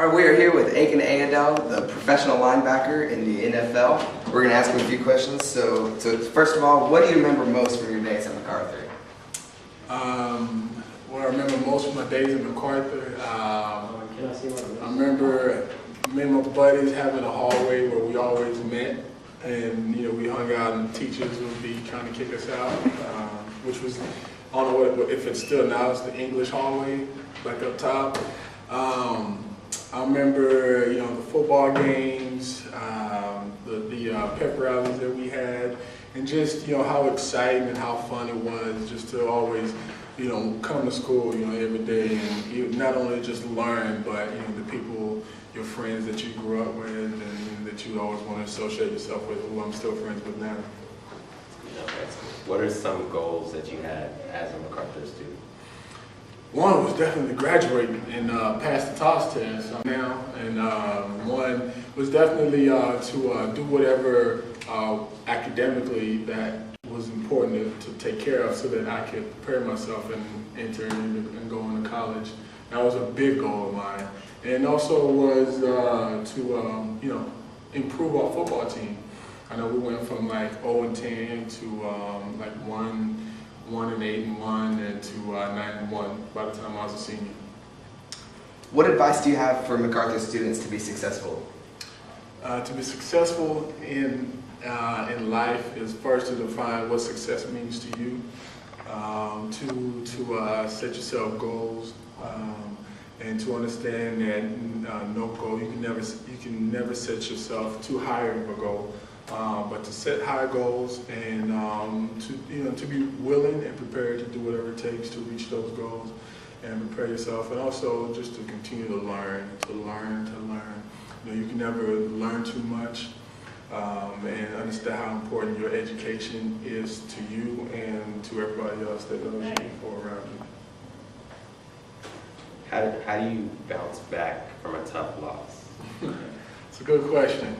All right, we are here with Akin Ayodele, the professional linebacker in the NFL. We're going to ask him a few questions. So first of all, what do you remember most from your days at MacArthur? What I remember most from my days at MacArthur, I remember me and my buddies having a hallway where we always met, and we hung out, and teachers would be trying to kick us out, which was, I don't know if it's still now, it's the English hallway, like up top. I remember, the football games, the pep rallies that we had, and just, how exciting and how fun it was just to always, come to school, every day, and you not only just learn, but, the people, your friends that you grew up with, and that you always want to associate yourself with, who I'm still friends with now. What are some goals that you had as a MacArthur student? One was definitely to graduate and pass the TOS test now, and one was definitely to do whatever academically that was important to take care of, so that I could prepare myself and enter and go into college. That was a big goal of mine, and also was to improve our football team. I know we went from like 0-10 to like 1-8-1, and to 9-1 by the time I was a senior. What advice do you have for MacArthur students to be successful? To be successful in life is first to define what success means to you. To set yourself goals, and to understand that no goal, you can never set yourself too high of a goal. But to set high goals, and to be willing and prepared to do whatever it takes to reach those goals and prepare yourself, and also just to continue to learn. You can never learn too much, and understand how important your education is to you and to everybody else that knows you or around you. How do you bounce back from a tough loss? It's a good question.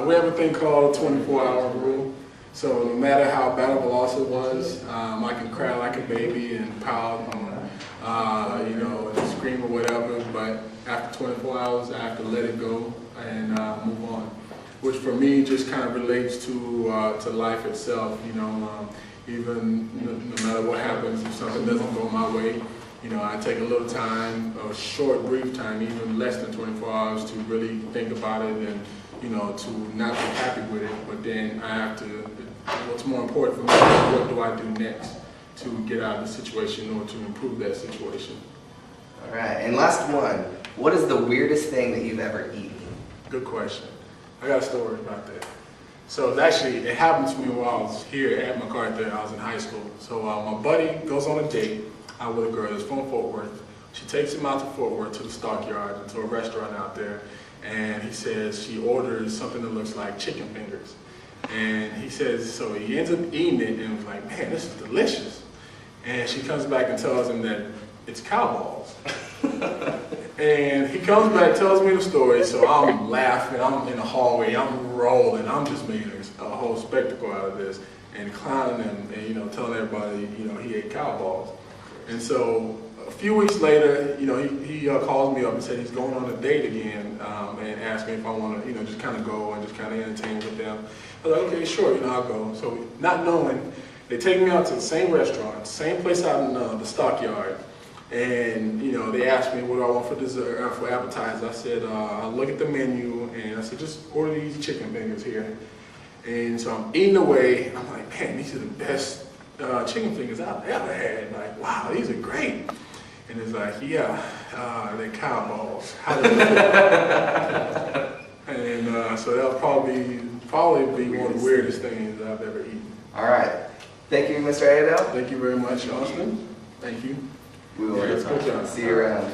We have a thing called 24-hour rule. So no matter how bad of a loss it was, I can cry like a baby and pout and scream or whatever. But after 24 hours, I have to let it go and move on. Which for me just kind of relates to life itself. Even no matter what happens, if something doesn't go my way, I take a little time, a short, brief time, even less than 24 hours, to really think about it and, to not be happy with it. But then I have to, what's more important for me is what do I do next to get out of the situation or to improve that situation. All right, and last one, what is the weirdest thing that you've ever eaten? Good question. I got a story about that. So it happened to me while I was here at MacArthur. I was in high school. So my buddy goes on a date out with a girl that's from Fort Worth. She takes him out to Fort Worth to the stockyard, to a restaurant out there, and he says she orders something that looks like chicken fingers. And he says, so he ends up eating it and was like, man, this is delicious. And she comes back and tells him that it's cow balls. And he comes back, tells me the story, so I'm laughing, I'm in the hallway, I'm rolling, I'm just making a whole spectacle out of this, and clowning him, and telling everybody, he ate cow balls. And so a few weeks later, he calls me up and said he's going on a date again, and asked me if I want to, just kind of go and just kind of entertain with them. I was like, okay, sure, I'll go. So not knowing, they take me out to the same restaurant, same place out in the stockyard, and they asked me what do I want for dessert, for appetizer. I said, I look at the menu, and I said, just order these chicken fingers here. And so I'm eating away, and I'm like, man, these are the best chicken fingers I've ever had. Like, wow, these are great. And it's like, yeah, they're cow balls. How did And so that'll probably be one of the weirdest things I've ever eaten. All right. Thank you, Mr. Ayodele. Thank you very much, Austin. Thank you. We will see you around.